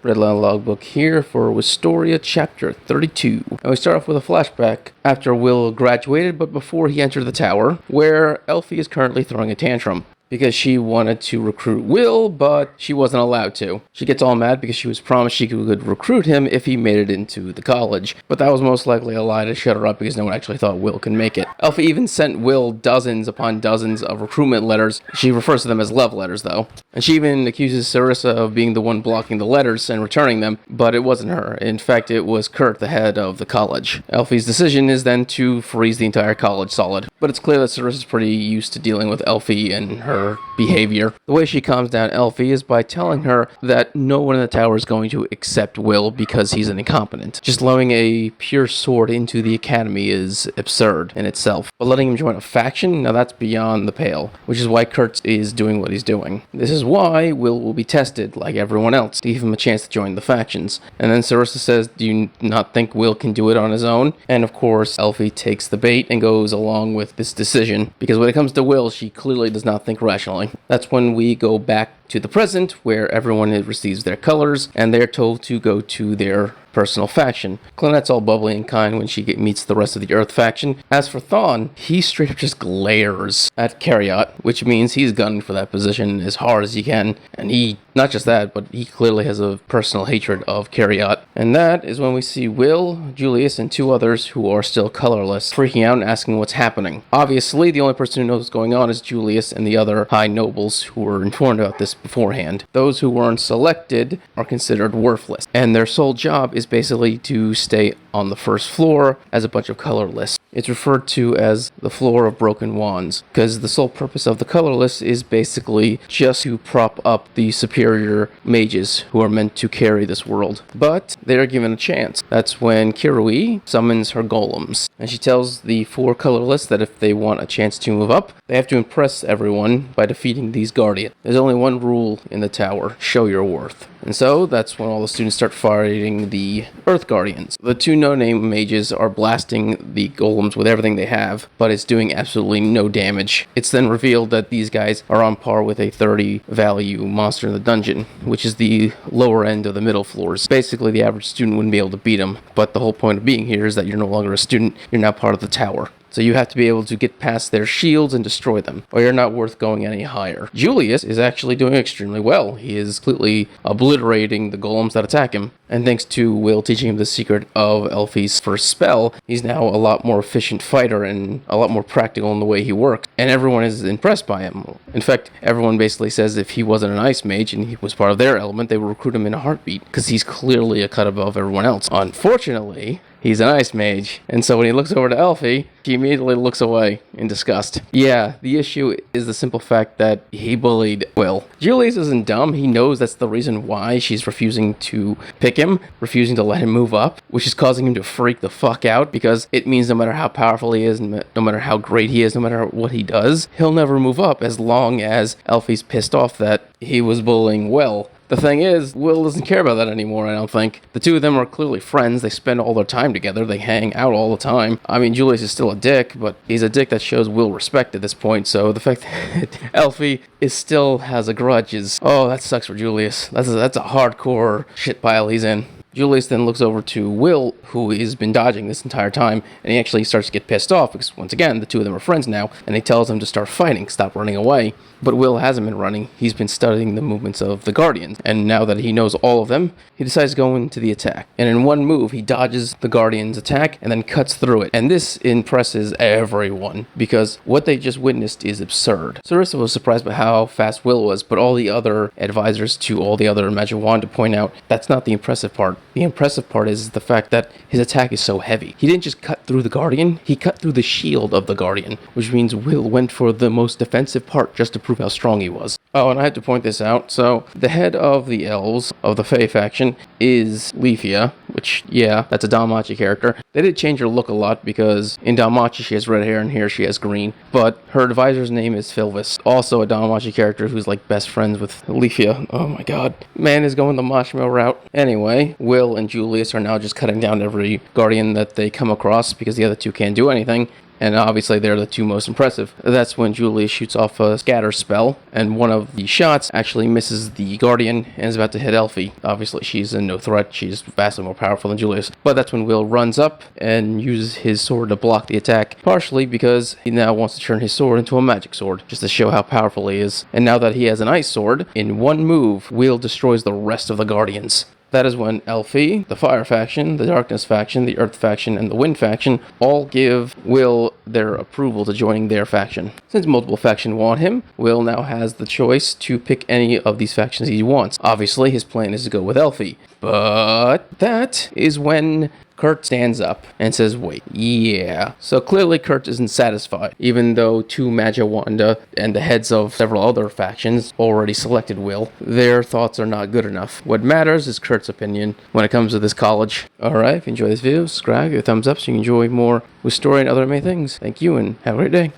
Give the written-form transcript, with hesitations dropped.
Redline logbook here for Wistoria chapter 32. And we start off with a flashback after Will graduated, but before he entered the tower, where Elfi is currently throwing a tantrum because she wanted to recruit Will, but she wasn't allowed to. She gets all mad because she was promised she could recruit him if he made it into the college, but that was most likely a lie to shut her up because no one actually thought Will could make it. Elfi even sent Will dozens upon dozens of recruitment letters. She refers to them as love letters, though. And she even accuses Sarissa of being the one blocking the letters and returning them, but it wasn't her. In fact, it was Kurt, the head of the college. Elfi's decision is then to freeze the entire college solid. But it's clear that Sarissa's pretty used to dealing with Elfi and her behavior. The way she calms down Elfi is by telling her that no one in the tower is going to accept Will because he's an incompetent. Just allowing a pure sword into the academy is absurd in itself. But letting him join a faction, now that's beyond the pale, which is why Kurt is doing what he's doing. This is why Will be tested, like everyone else, to give him a chance to join the factions. And then Sarissa says, do you not think Will can do it on his own? And of course, Elfi takes the bait and goes along with this decision, because when it comes to Will, she clearly does not think rationally. That's when we go back to the present, where everyone receives their colors, and they're told to go to their personal faction. Clonette's all bubbly and kind when she meets the rest of the Earth faction. As for Thawne, he straight up just glares at Cariot, which means he's gunning for that position as hard as he can, and not just that, but he clearly has a personal hatred of Cariot. And that is when we see Will, Julius, and two others who are still colorless, freaking out and asking what's happening. Obviously, the only person who knows what's going on is Julius and the other high nobles who were informed about this beforehand. Those who weren't selected are considered worthless, and their sole job is basically to stay on the first floor as a bunch of colorless. It's referred to as the floor of broken wands, because the sole purpose of the colorless is basically just to prop up the superior mages who are meant to carry this world. But they are given a chance. That's when Kirui summons her golems, and she tells the four colorless that if they want a chance to move up, they have to impress everyone by defeating these guardians. There's only one rule in the tower: show your worth. And so that's when all the students start fighting the Earth Guardians. The two no-name mages are blasting the golems with everything they have, but it's doing absolutely no damage. It's then revealed that these guys are on par with a 30 value monster in the dungeon, which is the lower end of the middle floors. Basically, the average student wouldn't be able to beat them, but the whole point of being here is that you're no longer a student, you're now part of the tower. So you have to be able to get past their shields and destroy them, or you're not worth going any higher. Julius is actually doing extremely well. He is completely obliterating the golems that attack him. And thanks to Will teaching him the secret of Elfi's first spell, he's now a lot more efficient fighter and a lot more practical in the way he works. And everyone is impressed by him. In fact, everyone basically says if he wasn't an ice mage and he was part of their element, they would recruit him in a heartbeat, because he's clearly a cut above everyone else. Unfortunately, he's an ice mage, and so when he looks over to Elfi, he immediately looks away in disgust. Yeah, the issue is the simple fact that he bullied Will. Julius isn't dumb. He knows that's the reason why she's refusing to pick him, refusing to let him move up, which is causing him to freak the fuck out, because it means no matter how powerful he is, no matter how great he is, no matter what he does, he'll never move up as long as Elfi's pissed off that he was bullying Will. The thing is, Will doesn't care about that anymore, I don't think. The two of them are clearly friends. They spend all their time together. They hang out all the time. I mean, Julius is still a dick, but he's a dick that shows Will respect at this point, so the fact that Elfi still has a grudge is, oh, that sucks for Julius. That's a hardcore shit pile he's in. Julius then looks over to Will, who has been dodging this entire time, and he actually starts to get pissed off because, once again, the two of them are friends now, and he tells them to start fighting, stop running away. But Will hasn't been running. He's been studying the movements of the Guardians, and now that he knows all of them, he decides to go into the attack. And in one move, he dodges the Guardians' attack and then cuts through it. And this impresses everyone, because what they just witnessed is absurd. Sarissa was surprised by how fast Will was, but all the other advisors to all the other magic wand to point out that's not the impressive part. The impressive part is the fact that his attack is so heavy. He didn't just cut through the Guardian, he cut through the shield of the Guardian, which means Will went for the most defensive part just to prove how strong he was. Oh, and I had to point this out. So, the head of the elves of the Fae faction is Leafia, which, yeah, that's a Dalmachi character. They did change her look a lot, because in Dalmachi she has red hair and here she has green. But her advisor's name is Filvis, also a Dalmachi character who's like best friends with Leafia. Oh my god. Man is going the marshmallow route. Anyway, Will and Julius are now just cutting down every guardian that they come across, because the other two can't do anything. and obviously they're the two most impressive. That's when Julius shoots off a scatter spell, and one of the shots actually misses the Guardian and is about to hit Elfi. Obviously, she's no threat. She's vastly more powerful than Julius. But that's when Will runs up and uses his sword to block the attack, partially because he now wants to turn his sword into a magic sword, just to show how powerful he is. And now that he has an ice sword, in one move, Will destroys the rest of the Guardians. That is when Elfi, the Fire faction, the Darkness faction, the Earth faction, and the Wind faction all give Will their approval to joining their faction. Since multiple factions want him, Will now has the choice to pick any of these factions he wants. Obviously, his plan is to go with Elfi. But that is when Kurt stands up and says, wait, yeah. So clearly Kurt isn't satisfied, even though two Magi Wanda and the heads of several other factions already selected Will. Their thoughts are not good enough. What matters is Kurt's opinion when it comes to this college. Alright, if you enjoyed this video, subscribe, give a thumbs up so you can enjoy more Wistoria and other amazing things. Thank you and have a great day.